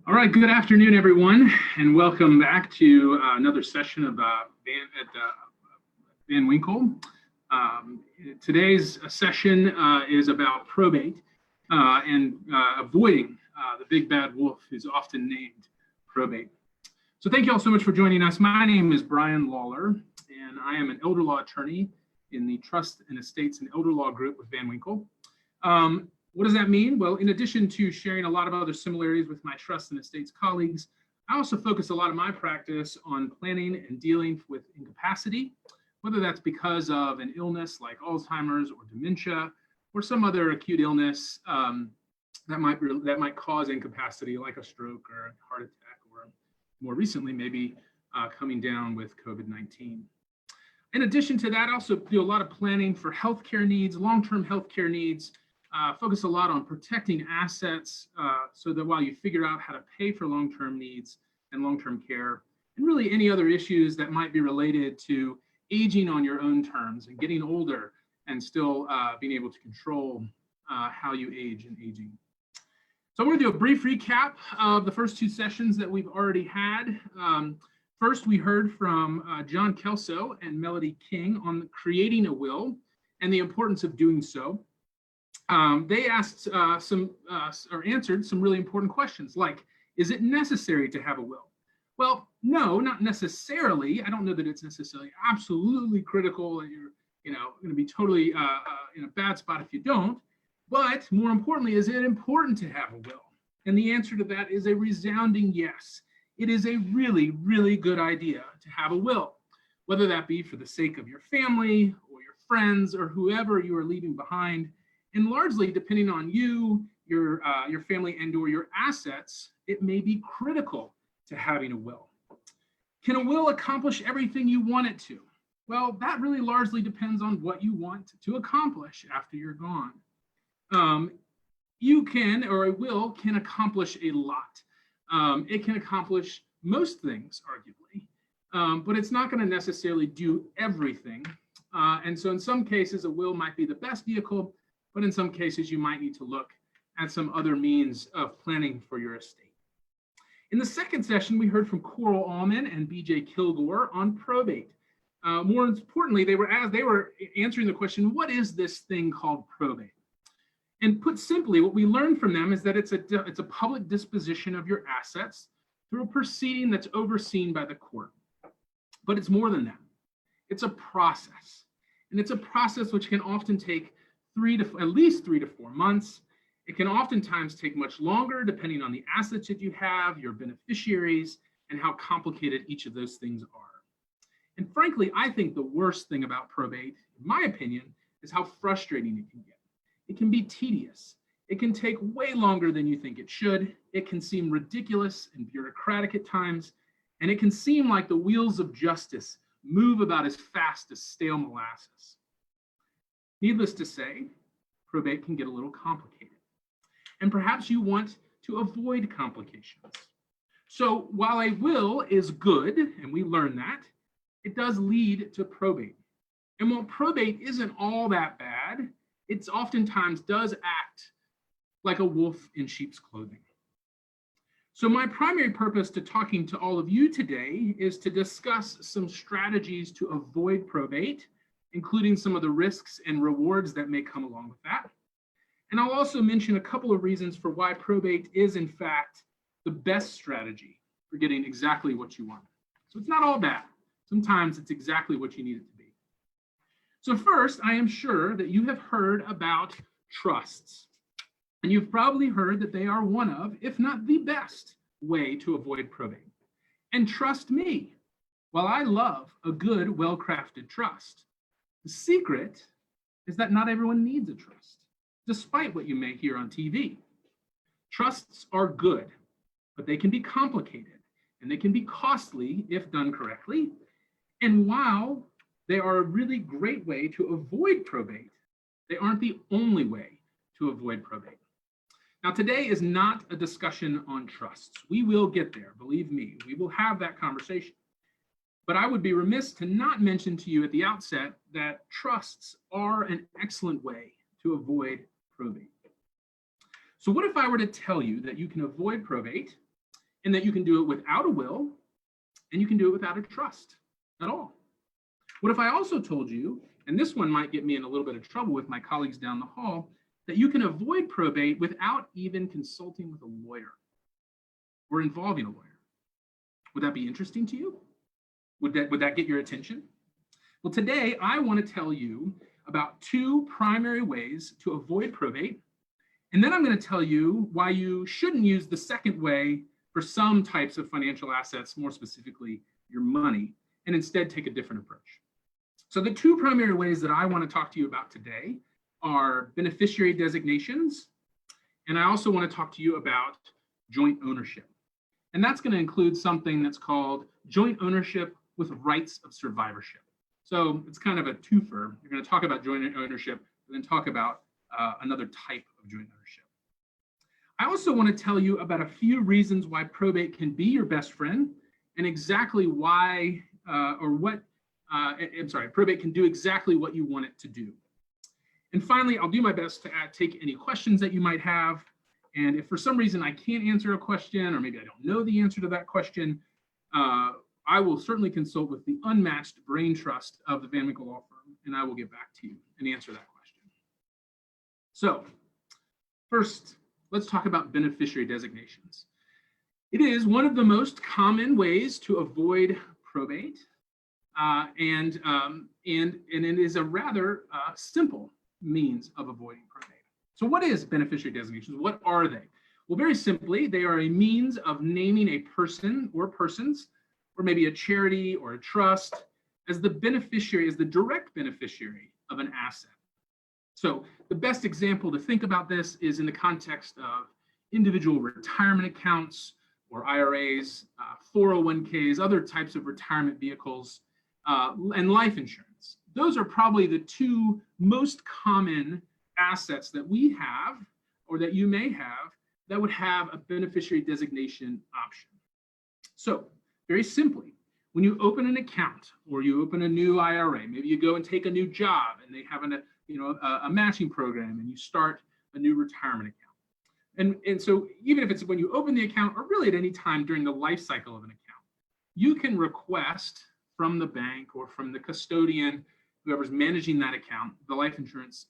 All right, good afternoon, everyone, and welcome back to another session of Van Winkle. Today's session is about probate and avoiding the big bad wolf who's often named probate. So thank you all so much for joining us. My name is Brian Lawler, and I am an elder law attorney in the Trust and Estates and Elder Law Group with Van Winkle. What does that mean? Well, in addition to sharing a lot of other similarities with my trust and estates colleagues, I also focus a lot of my practice on planning and dealing with incapacity, whether that's because of an illness like Alzheimer's or dementia, or some other acute illness that might cause incapacity, like a stroke or a heart attack, or more recently, maybe coming down with COVID-19. In addition to that, I also do a lot of planning for healthcare needs, long-term healthcare needs. Focus a lot on protecting assets so that while you figure out how to pay for long-term needs and long-term care, and really any other issues that might be related to aging on your own terms and getting older and still being able to control how you age and aging. So I'm going to do a brief recap of the first two sessions that we've already had. First, we heard from John Kelso and Melody King on creating a will and the importance of doing so. They asked or answered some really important questions, like, is it necessary to have a will? Well, no, not necessarily. I don't know that it's necessarily absolutely critical and you're going to be totally in a bad spot if you don't. But more importantly, is it important to have a will? And the answer to that is a resounding yes. It is a really, really good idea to have a will, whether that be for the sake of your family or your friends or whoever you are leaving behind. And largely, depending on you, your family, and or your assets, it may be critical to having a will. Can a will accomplish everything you want it to? Well, that really largely depends on what you want to accomplish after you're gone. You can, or a will can accomplish a lot. It can accomplish most things, arguably, but it's not going to necessarily do everything. And so in some cases, a will might be the best vehicle, but in some cases, you might need to look at some other means of planning for your estate. In the second session, we heard from Coral Allman and BJ Kilgore on probate. More importantly, they were answering the question, what is this thing called probate? And put simply, what we learned from them is that it's a public disposition of your assets through a proceeding that's overseen by the court. But it's more than that. It's a process. And it's a process which can often take at least 3 to 4 months. It can oftentimes take much longer depending on the assets that you have, your beneficiaries, and how complicated each of those things are. And frankly, I think the worst thing about probate, in my opinion, is how frustrating it can get. It can be tedious. It can take way longer than you think it should. It can seem ridiculous and bureaucratic at times, and it can seem like the wheels of justice move about as fast as stale molasses. Needless to say, probate can get a little complicated, and perhaps you want to avoid complications. So while a will is good, and we learn that, it does lead to probate. And while probate isn't all that bad, it oftentimes does act like a wolf in sheep's clothing. So my primary purpose to talking to all of you today is to discuss some strategies to avoid probate, including some of the risks and rewards that may come along with that. And I'll also mention a couple of reasons for why probate is, in fact, the best strategy for getting exactly what you want. So it's not all bad. Sometimes it's exactly what you need it to be. So first, I am sure that you have heard about trusts. And you've probably heard that they are one of, if not the best, way to avoid probate. And trust me, while I love a good, well-crafted trust, the secret is that not everyone needs a trust, despite what you may hear on TV. Trusts are good, but they can be complicated and they can be costly if done correctly. And while they are a really great way to avoid probate, they aren't the only way to avoid probate. Now, today is not a discussion on trusts. We will get there, believe me, we will have that conversation. But I would be remiss to not mention to you at the outset that trusts are an excellent way to avoid probate. So what if I were to tell you that you can avoid probate and that you can do it without a will, and you can do it without a trust at all. What if I also told you, and this one might get me in a little bit of trouble with my colleagues down the hall, that you can avoid probate without even consulting with a lawyer or involving a lawyer? Would that be interesting to you? Would that get your attention? Well, today I want to tell you about two primary ways to avoid probate, and then I'm going to tell you why you shouldn't use the second way for some types of financial assets, more specifically your money, and instead take a different approach. So the two primary ways that I want to talk to you about today are beneficiary designations, and I also want to talk to you about joint ownership. And that's going to include something that's called joint ownership with rights of survivorship. So it's kind of a twofer. You're going to talk about joint ownership and then talk about another type of joint ownership. I also want to tell you about a few reasons why probate can be your best friend and exactly why probate can do exactly what you want it to do. And finally, I'll do my best to take any questions that you might have. And if for some reason I can't answer a question, or maybe I don't know the answer to that question, I will certainly consult with the unmatched brain trust of the Van Winkle Law Firm, and I will get back to you and answer that question. So first, let's talk about beneficiary designations. It is one of the most common ways to avoid probate, and it is a rather simple means of avoiding probate. So what is beneficiary designations? What are they? Well, very simply, they are a means of naming a person or persons, or maybe a charity or a trust, as the beneficiary, as the direct beneficiary of an asset. So the best example to think about this is in the context of individual retirement accounts or IRAs, 401ks, other types of retirement vehicles, and life insurance. Those are probably the two most common assets that we have, or that you may have, that would have a beneficiary designation option. So very simply, when you open an account or you open a new IRA, maybe you go and take a new job and they have a matching program and you start a new retirement account. And so even if it's when you open the account or really at any time during the life cycle of an account, you can request from the bank or from the custodian, whoever's managing that account, the life insurance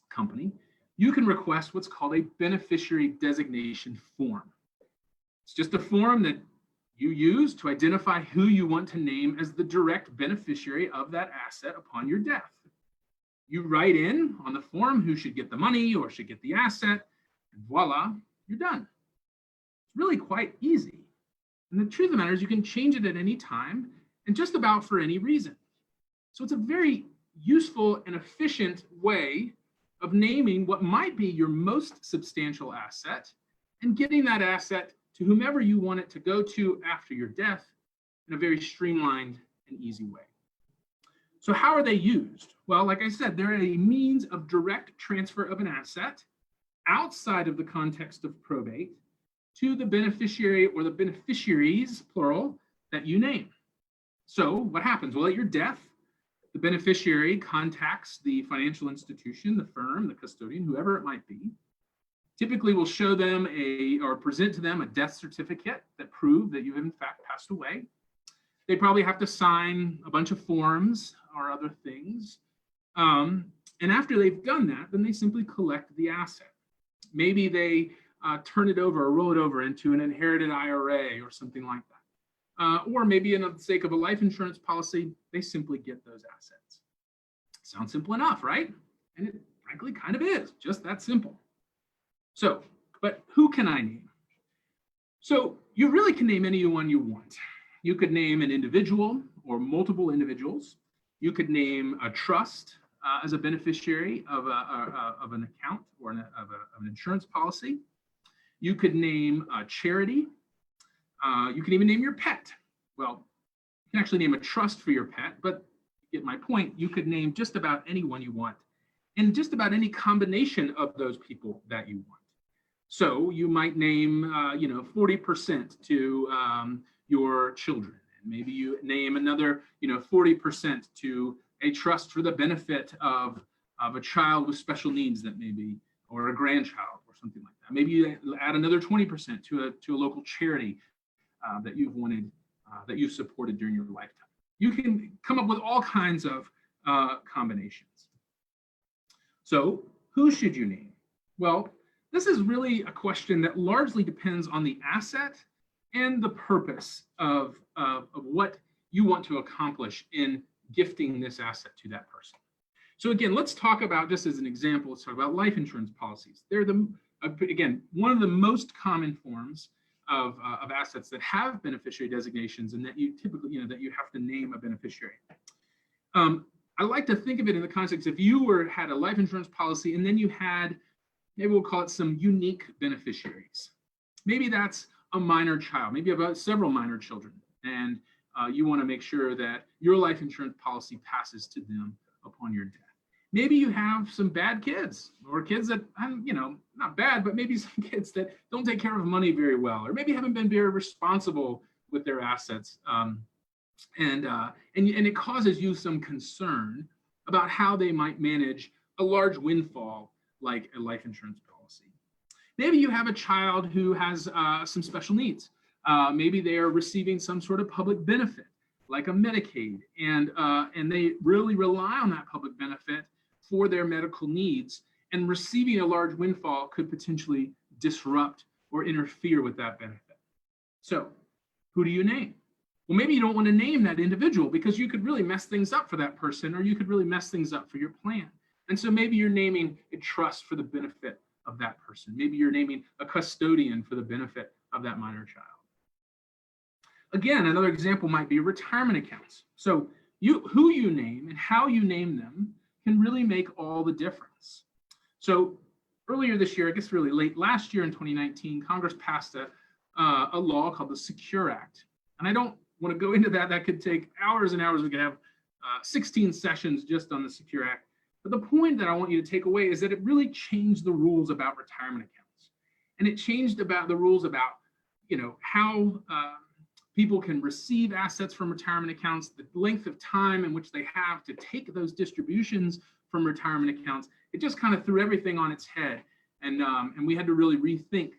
company, you can request what's called a beneficiary designation form. It's just a form that you use to identify who you want to name as the direct beneficiary of that asset upon your death. You write in on the form who should get the money or should get the asset, and voila, you're done. It's really quite easy. And the truth of the matter is you can change it at any time and just about for any reason. So it's a very useful and efficient way of naming what might be your most substantial asset and getting that asset to whomever you want it to go to after your death in a very streamlined and easy way. So how are they used? Well, like I said, they're a means of direct transfer of an asset outside of the context of probate to the beneficiary or the beneficiaries, plural, that you name. So what happens? Well, at your death, the beneficiary contacts the financial institution, the firm, the custodian, whoever it might be. Typically will show them or present to them a death certificate that prove that you have in fact passed away. They probably have to sign a bunch of forms or other things. And after they've done that, then they simply collect the asset. Maybe they turn it over or roll it over into an inherited IRA or something like that. Or maybe in the sake of a life insurance policy, they simply get those assets. Sounds simple enough, right? And it frankly kind of is, just that simple. So, but who can I name? So you really can name anyone you want. You could name an individual or multiple individuals. You could name a trust as a beneficiary of an account or of an insurance policy. You could name a charity. You can even name your pet. Well, you can actually name a trust for your pet, but you get my point. You could name just about anyone you want and just about any combination of those people that you want. So you might name, 40% to your children. And maybe you name another, 40% to a trust for the benefit of a child with special needs that maybe, or a grandchild or something like that. Maybe you add another 20% to a local charity that you've wanted, that you've supported during your lifetime. You can come up with all kinds of combinations. So who should you name? Well, this is really a question that largely depends on the asset and the purpose of what you want to accomplish in gifting this asset to that person. So again, let's talk about, just as an example, let's talk about life insurance policies. They're again, one of the most common forms of assets that have beneficiary designations, and that you typically, that you have to name a beneficiary. I like to think of it in the context, if you had a life insurance policy and then you had, maybe we'll call it some unique beneficiaries. Maybe that's a minor child, maybe about several minor children, and you want to make sure that your life insurance policy passes to them upon your death. Maybe you have some bad kids, or kids that, not bad, but maybe some kids that don't take care of money very well, or maybe haven't been very responsible with their assets. And it causes you some concern about how they might manage a large windfall like a life insurance policy. Maybe you have a child who has some special needs. Maybe they are receiving some sort of public benefit, like a Medicaid, and they really rely on that public benefit for their medical needs, and receiving a large windfall could potentially disrupt or interfere with that benefit. So who do you name? Well, maybe you don't want to name that individual because you could really mess things up for that person, or you could really mess things up for your plan. And so maybe you're naming a trust for the benefit of that person. Maybe you're naming a custodian for the benefit of that minor child. Again, another example might be retirement accounts. So who you name and how you name them can really make all the difference. So earlier this year, I guess really late last year in 2019, Congress passed a law called the Secure Act. And I don't want to go into that. That could take hours and hours. We could have 16 sessions just on the Secure Act. But the point that I want you to take away is that it really changed the rules about retirement accounts. And it changed about the rules about, how people can receive assets from retirement accounts, the length of time in which they have to take those distributions from retirement accounts. It just kind of threw everything on its head. And we had to really rethink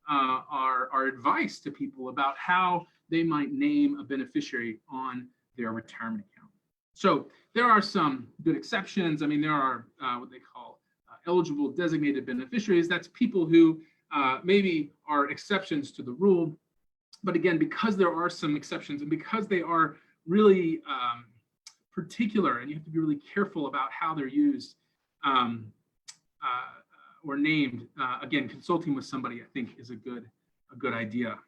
our advice to people about how they might name a beneficiary on their retirement account. So there are some good exceptions. I mean, there are what they call eligible designated beneficiaries. That's people who maybe are exceptions to the rule. But again, because there are some exceptions, and because they are really particular, and you have to be really careful about how they're used or named, again, consulting with somebody, I think, is a good idea.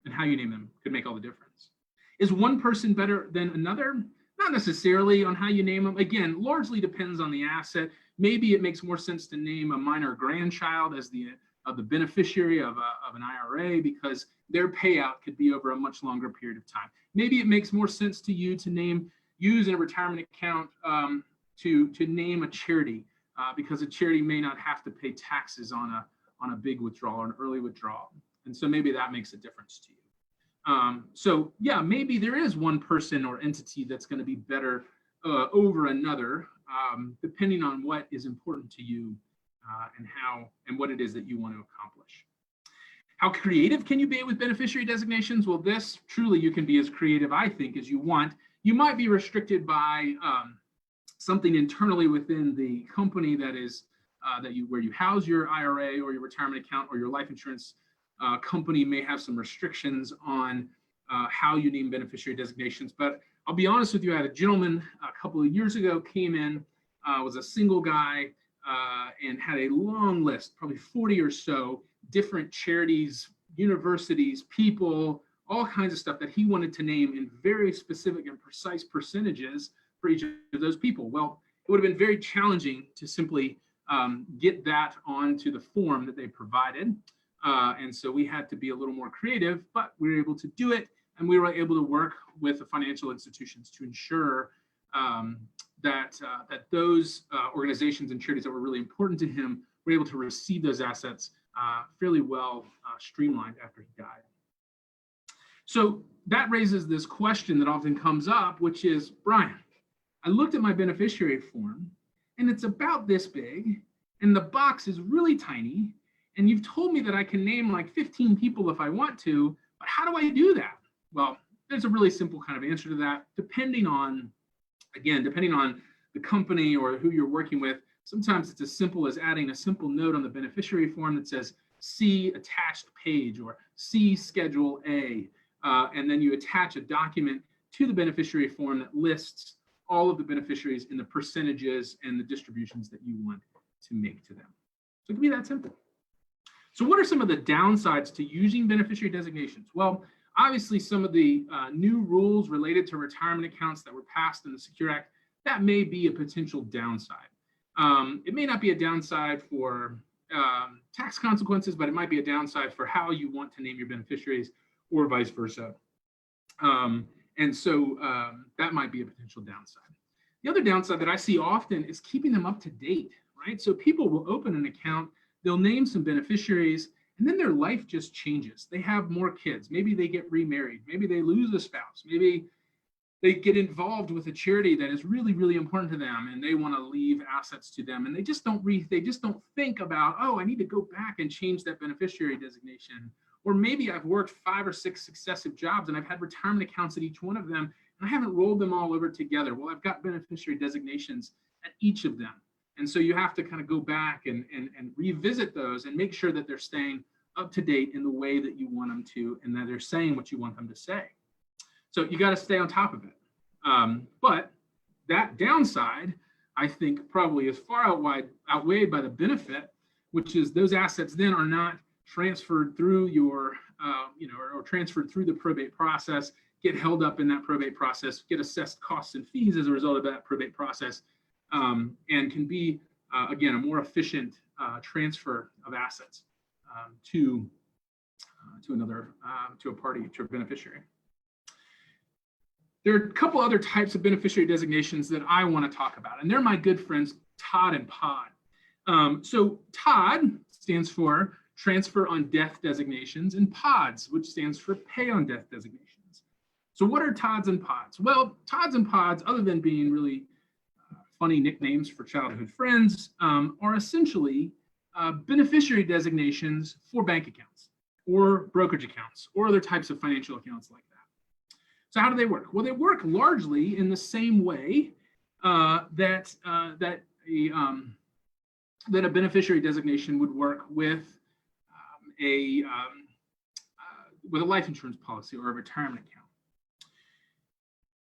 And how you name them could make all the difference. Is one person better than another? Not necessarily on how you name them. Again, largely depends on the asset. Maybe it makes more sense to name a minor grandchild as the beneficiary of an IRA, because their payout could be over a much longer period of time. Maybe it makes more sense to you to use in a retirement account to name a charity, because a charity may not have to pay taxes on a big withdrawal or an early withdrawal. And so maybe that makes a difference to you. So yeah, maybe there is one person or entity that's going to be better over another, depending on what is important to you and what it is that you want to accomplish. How creative can you be with beneficiary designations? Well, this truly you can be as creative, I think, as you want. You might be restricted by something internally within the company that is where you house your IRA or your retirement account, or your life insurance company may have some restrictions on how you name beneficiary designations. But I'll be honest with you, I had a gentleman a couple of years ago came in, was a single guy, and had a long list, probably 40 or so different charities, universities, people, all kinds of stuff that he wanted to name in very specific and precise percentages for each of those people. Well, it would have been very challenging to simply get that onto the form that they provided. And so we had to be a little more creative, but we were able to do it. And we were able to work with the financial institutions to ensure that those organizations and charities that were really important to him were able to receive those assets fairly well streamlined after he died. So that raises this question that often comes up, which is, Brian, I looked at my beneficiary form and it's about this big and the box is really tiny And you've told me that I can name like 15 people if I want to, but how do I do that? Well, there's a really simple kind of answer to that, depending on the company or who you're working with. Sometimes it's as simple as adding a simple note on the beneficiary form that says, see attached page or see Schedule A. And then you attach a document to the beneficiary form that lists all of the beneficiaries and the percentages and the distributions that you want to make to them. So it can be that simple. So what are some of the downsides to using beneficiary designations? Well, obviously some of the new rules related to retirement accounts that were passed in the Secure Act, that may be a potential downside. It may not be a downside for tax consequences, but it might be a downside for how you want to name your beneficiaries or vice versa. And so that might be a potential downside. The other downside that I see often is keeping them up to date, right? So people will open an account, they'll name some beneficiaries, and then their life just changes. They have more kids. Maybe they get remarried. Maybe they lose a spouse. Maybe they get involved with a charity that is really, really important to them, and they want to leave assets to them. And they just don't think about, oh, I need to go back and change that beneficiary designation. Or maybe I've worked 5 or 6 successive jobs and I've had retirement accounts at each one of them, and I haven't rolled them all over together. Well, I've got beneficiary designations at each of them. And so you have to kind of go back and revisit those and make sure that they're staying up to date in the way that you want them to, and that they're saying what you want them to say. So you got to stay on top of it. But that downside, I think, probably is far outweighed by the benefit, which is those assets then are not transferred through your, or transferred through the probate process, get held up in that probate process, get assessed costs and fees as a result of that probate process, and can be, again, a more efficient transfer of assets to a party, to a beneficiary. There are a couple other types of beneficiary designations that I want to talk about, and they're my good friends Todd and Pod. So Todd stands for transfer on death designations, and PODs, which stands for pay on death designations. So what are TODs and PODs? Well, TODs and PODs, other than being really funny nicknames for childhood friends, are essentially beneficiary designations for bank accounts or brokerage accounts or other types of financial accounts like that. So how do they work? Well, they work largely in the same way that a beneficiary designation would work with a life insurance policy or a retirement account.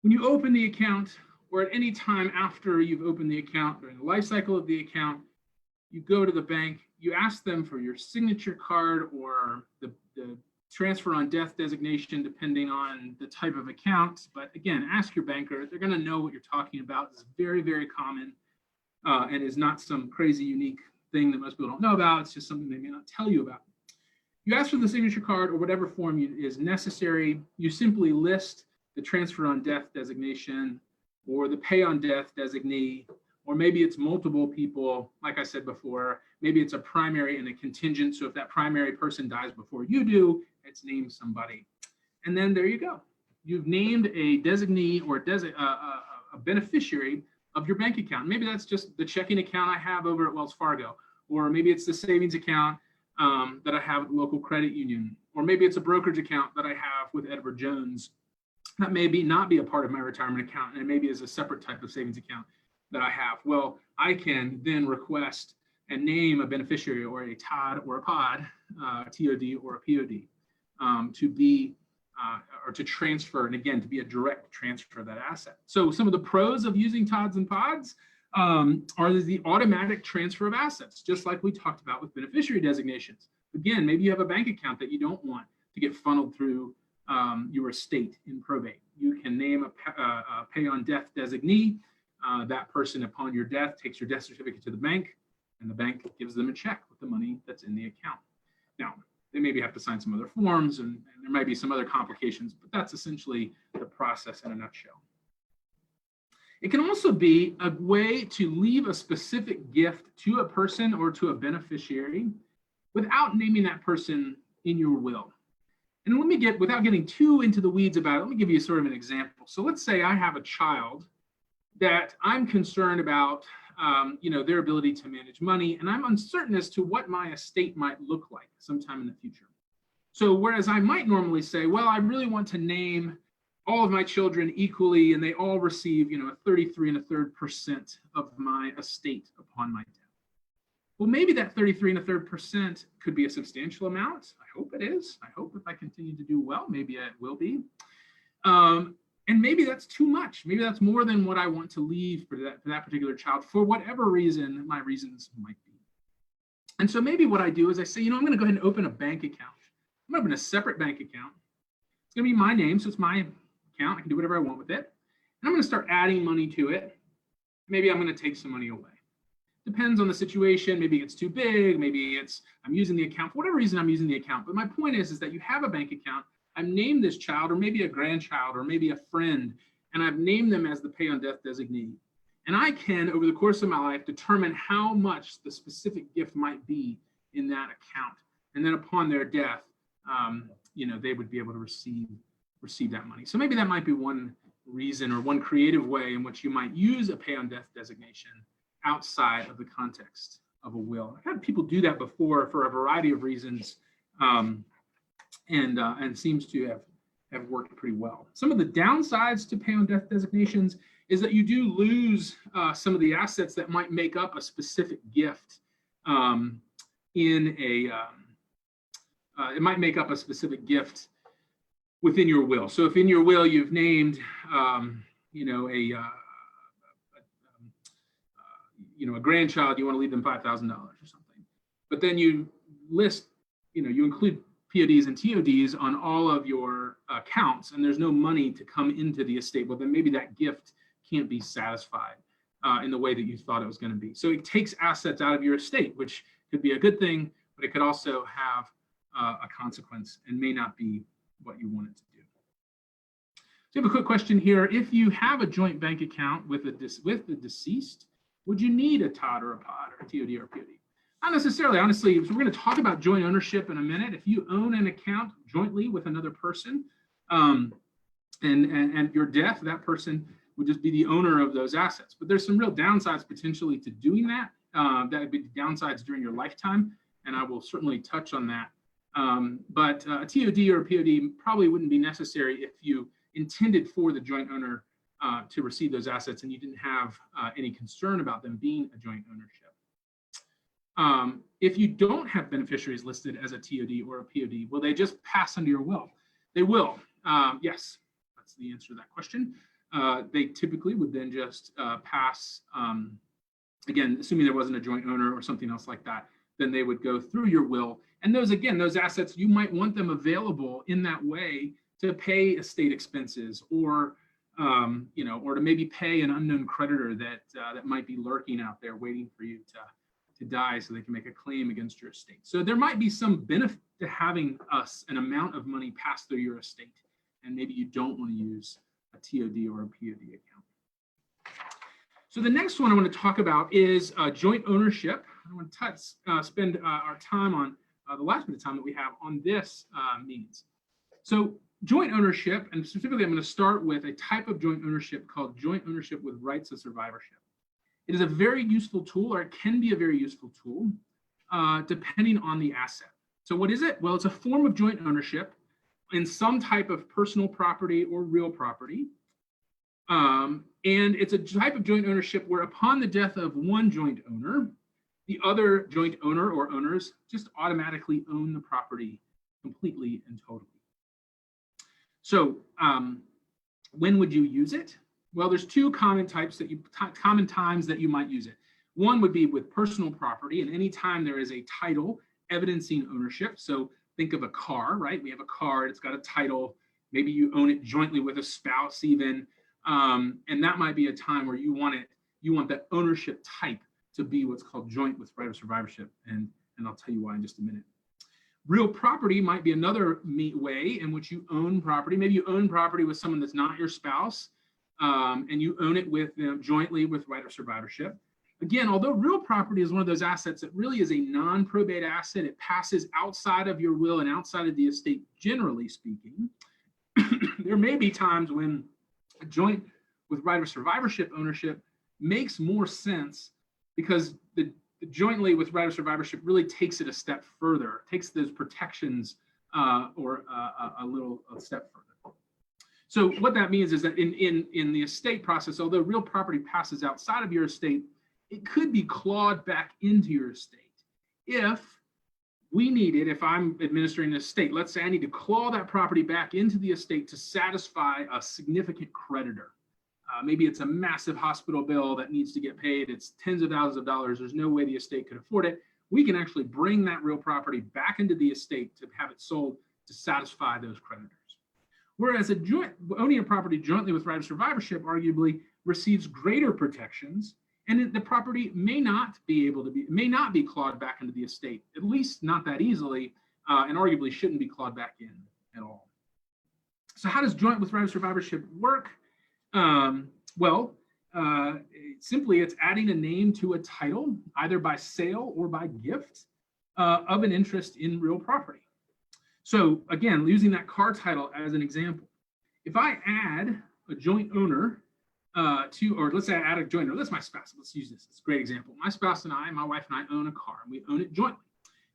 When you open the account, or at any time after you've opened the account, during the life cycle of the account, you go to the bank, you ask them for your signature card or the transfer on death designation, depending on the type of account. But again, ask your banker. They're going to know what you're talking about. It's very, very common and is not some crazy unique thing that most people don't know about. It's just something they may not tell you about. You ask for the signature card or whatever form is necessary. You simply list the transfer on death designation or the pay on death designee, or maybe it's multiple people. Like I said before, maybe it's a primary and a contingent. So if that primary person dies before you do, it's named somebody. And then there you go. You've named a designee or a beneficiary of your bank account. Maybe that's just the checking account I have over at Wells Fargo, or maybe it's the savings account that I have at the local credit union, or maybe it's a brokerage account that I have with Edward Jones that may not be a part of my retirement account, and it maybe is a separate type of savings account that I have. Well, I can then request and name a beneficiary or a TOD or a POD, TOD or a POD, to be or to transfer, and again, to be a direct transfer of that asset. So some of the pros of using TODs and PODs are the automatic transfer of assets, just like we talked about with beneficiary designations. Again, maybe you have a bank account that you don't want to get funneled through your estate in probate. You can name a pay on death designee. That person, upon your death, takes your death certificate to the bank, and the bank gives them a check with the money that's in the account. Now, they maybe have to sign some other forms, and there might be some other complications, but that's essentially the process in a nutshell. It can also be a way to leave a specific gift to a person or to a beneficiary without naming that person in your will. And without getting too into the weeds about it, let me give you sort of an example. So let's say I have a child that I'm concerned about their ability to manage money, and I'm uncertain as to what my estate might look like sometime in the future. So whereas I might normally say, well, I really want to name all of my children equally, and they all receive, a 33 1/3% of my estate upon my death. Well, maybe that 33 1/3% could be a substantial amount. I hope it is. I hope if I continue to do well, maybe it will be. And maybe that's too much. Maybe that's more than what I want to leave for that particular child, for whatever reason my reasons might be. And so maybe what I do is I say, I'm going to go ahead and open a bank account. I'm going to open a separate bank account. It's going to be my name, so it's my account. I can do whatever I want with it. And I'm going to start adding money to it. Maybe I'm going to take some money away. Depends on the situation. Maybe it's too big. Maybe I'm using the account for whatever reason I'm using the account. But my point is that you have a bank account. I've named this child, or maybe a grandchild, or maybe a friend, and I've named them as the pay on death designee. And I can, over the course of my life, determine how much the specific gift might be in that account. And then upon their death, they would be able to receive that money. So maybe that might be one reason or one creative way in which you might use a pay on death designation outside of the context of a will. I've had people do that before for a variety of reasons, and seems to have worked pretty well. Some of the downsides to pay on death designations is that you do lose some of the assets that might make up a specific gift it might make up a specific gift within your will. So if in your will you've named, a grandchild, you want to leave them $5,000 or something, but then you list, you include PODs and TODs on all of your accounts, and there's no money to come into the estate. Well, then maybe that gift can't be satisfied in the way that you thought it was going to be. So it takes assets out of your estate, which could be a good thing, but it could also have a consequence and may not be what you want it to do. So I have a quick question here. If you have a joint bank account with the deceased, would you need a TOD or a POD or a TOD or a POD? Not necessarily. Honestly, we're going to talk about joint ownership in a minute. If you own an account jointly with another person, and your death, that person would just be the owner of those assets. But there's some real downsides potentially to doing that. That would be downsides during your lifetime, and I will certainly touch on that. But a TOD or a POD probably wouldn't be necessary if you intended for the joint owner to receive those assets and you didn't have any concern about them being a joint ownership. If you don't have beneficiaries listed as a TOD or a POD, will they just pass under your will? They will. Yes, that's the answer to that question. They typically would then just pass, again, assuming there wasn't a joint owner or something else like that, then they would go through your will. And those assets, you might want them available in that way to pay estate expenses or to maybe pay an unknown creditor that might be lurking out there waiting for you to die so they can make a claim against your estate. So there might be some benefit to having an amount of money pass through your estate, and maybe you don't want to use a TOD or a POD account. So the next one I want to talk about is joint ownership. I want to spend our time on the last bit of time that we have on this means. So joint ownership, and specifically I'm going to start with a type of joint ownership called joint ownership with rights of survivorship. It is a very useful tool, or it can be a very useful tool, depending on the asset. So what is it? Well, it's a form of joint ownership in some type of personal property or real property. And it's a type of joint ownership where upon the death of one joint owner, the other joint owner or owners just automatically own the property completely and totally. So when would you use it? Well, there's two common times that you might use it. One would be with personal property, and anytime there is a title evidencing ownership. So think of a car, right? We have a car, it's got a title. Maybe you own it jointly with a spouse even. And that might be a time where you want that ownership type to be what's called joint with right of survivorship. And I'll tell you why in just a minute. Real property might be another way in which you own property. Maybe you own property with someone that's not your spouse, and you own it with them jointly with right of survivorship. Again, although real property is one of those assets that really is a non-probate asset, it passes outside of your will and outside of the estate, generally speaking. There may be times when a joint with right of survivorship ownership makes more sense because the jointly with right of survivorship really takes it a step further, takes those protections a step further. So what that means is that in the estate process, although real property passes outside of your estate, it could be clawed back into your estate. If I'm administering an estate, let's say I need to claw that property back into the estate to satisfy a significant creditor. Maybe it's a massive hospital bill that needs to get paid. It's tens of thousands of dollars. There's no way the estate could afford it. We can actually bring that real property back into the estate to have it sold to satisfy those creditors. Whereas owning a property jointly with right of survivorship arguably receives greater protections, and the property may not be clawed back into the estate, at least not that easily, and arguably shouldn't be clawed back in at all. So how does joint with right of survivorship work? Simply it's adding a name to a title, either by sale or by gift, of an interest in real property. So again, using that car title as an example, if I add a joint owner let's say I add a joint owner, that's my spouse. Let's use this. It's a great example. My spouse and I, my wife and I own a car, and we own it jointly.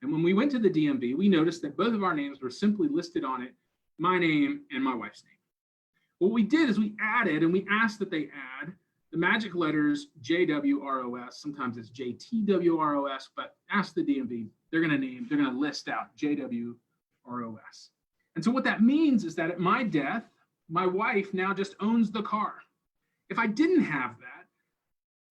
And when we went to the DMV, we noticed that both of our names were simply listed on it, my name and my wife's name. What we did is we added, and we asked that they add the magic letters JWROS. Sometimes it's JTWROS, but ask the DMV. They're going to list out JWROS. And so what that means is that at my death, my wife now just owns the car. If I didn't have that,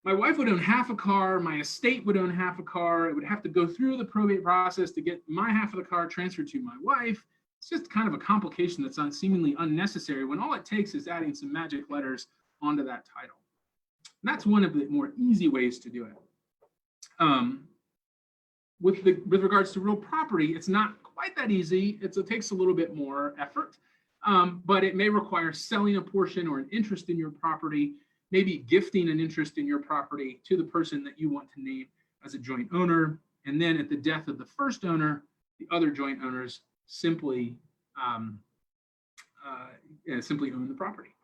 my wife would own half a car, my estate would own half a car. It would have to go through the probate process to get my half of the car transferred to my wife. It's just kind of a complication that's seemingly unnecessary when all it takes is adding some magic letters onto that title. And that's one of the more easy ways to do it. With regards to real property, it's not quite that easy. It takes a little bit more effort, but it may require selling a portion or an interest in your property, maybe gifting an interest in your property to the person that you want to name as a joint owner. And then at the death of the first owner, the other joint owners simply own the property.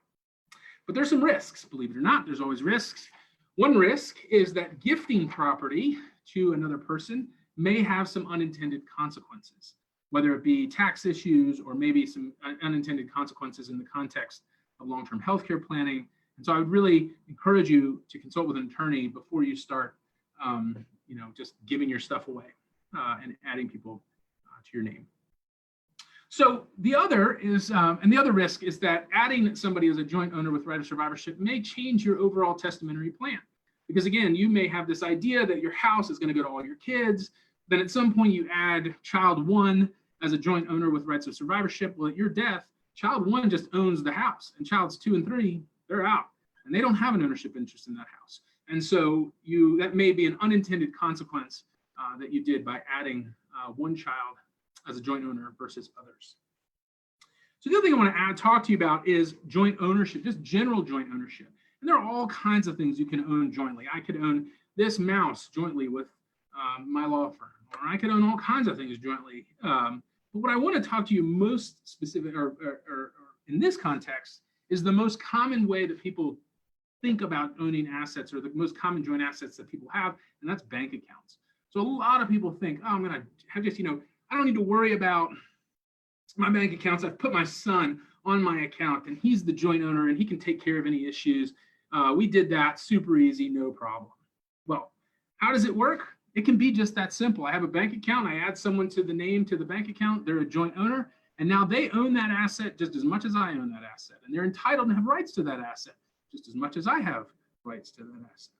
But there's some risks, believe it or not. There's always risks. One risk is that gifting property to another person may have some unintended consequences, whether it be tax issues or maybe some unintended consequences in the context of long-term healthcare planning. And so I would really encourage you to consult with an attorney before you start, just giving your stuff away and adding people to your name. So the other is, and the other risk is that adding somebody as a joint owner with right of survivorship may change your overall testamentary plan. Because again, you may have this idea that your house is going to go to all your kids. Then at some point you add child one as a joint owner with rights of survivorship. Well, at your death, child one just owns the house, and childs 2 and 3, they're out, and they don't have an ownership interest in that house. And so that may be an unintended consequence that you did by adding one child as a joint owner versus others. So the other thing I want to talk to you about is joint ownership, just general joint ownership. And there are all kinds of things you can own jointly. I could own this mouse jointly with my law firm, or I could own all kinds of things jointly. But what I want to talk to you most specific, or in this context, is the most common way that people think about owning assets, or the most common joint assets that people have, and that's bank accounts. So a lot of people think, oh, I'm going to have just, I don't need to worry about my bank accounts. I've put my son on my account, and he's the joint owner, and he can take care of any issues. We did that super easy, no problem. Well, how does it work? It can be just that simple. I have a bank account. I add someone to the name to the bank account. They're a joint owner, and now they own that asset just as much as I own that asset, and they're entitled to have rights to that asset just as much as I have rights to that asset.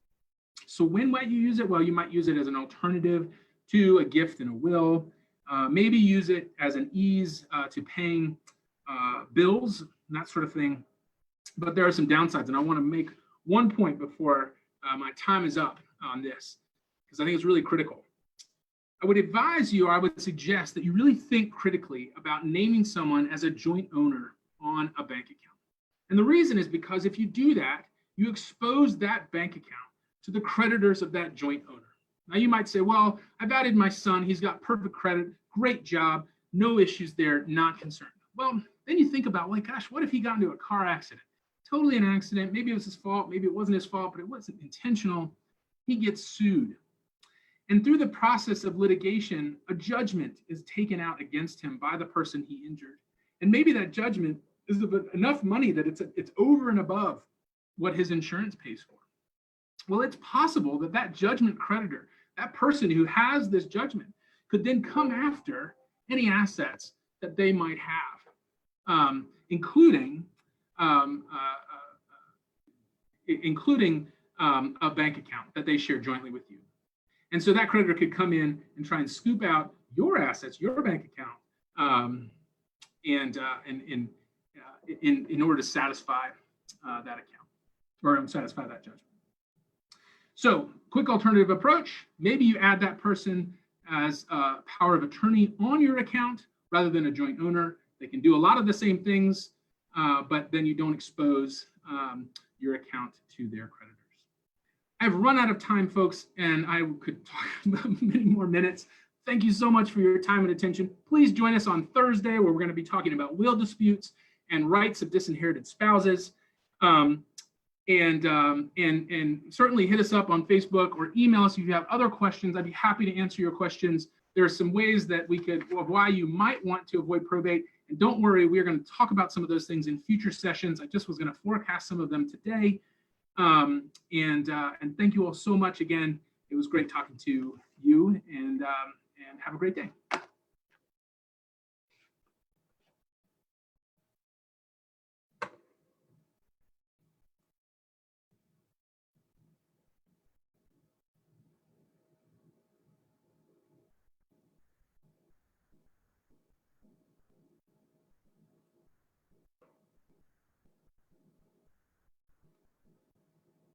So when might you use it? Well, you might use it as an alternative to a gift and a will. Maybe use it as an ease to paying bills and that sort of thing. But there are some downsides, and I want to make one point before my time is up on this, because I think it's really critical. I would advise you, or I would suggest that you really think critically about naming someone as a joint owner on a bank account. And the reason is because if you do that, you expose that bank account to the creditors of that joint owner. Now you might say, well, I've added my son, he's got perfect credit, great job, no issues there, not concerned. Well, then you think about, like, gosh, what if he got into a car accident? Totally an accident, maybe it was his fault, maybe it wasn't his fault, but it wasn't intentional. he gets sued. And through the process of litigation, a judgment is taken out against him by the person he injured. And maybe that judgment is of enough money that it's over and above what his insurance pays for. Well, it's possible that that judgment creditor, that person who has this judgment, could then come after any assets that they might have, including a bank account that they share jointly with you. And so that creditor could come in and try and scoop out your assets, your bank account, in order to satisfy that account, or satisfy that judgment. So, quick alternative approach: maybe you add that person as a power of attorney on your account rather than a joint owner. They can do a lot of the same things, but then you don't expose your account to their creditors. I've run out of time, folks, and I could talk about many more minutes. Thank you so much for your time and attention. Please join us on Thursday, where we're going to be talking about will disputes and rights of disinherited spouses. And certainly hit us up on Facebook or email us if you have other questions. I'd be happy to answer your questions. There are some ways that of why you might want to avoid probate. And don't worry, we're going to talk about some of those things in future sessions. I just was going to forecast some of them today. And thank you all so much again. It was great talking to you, and have a great day.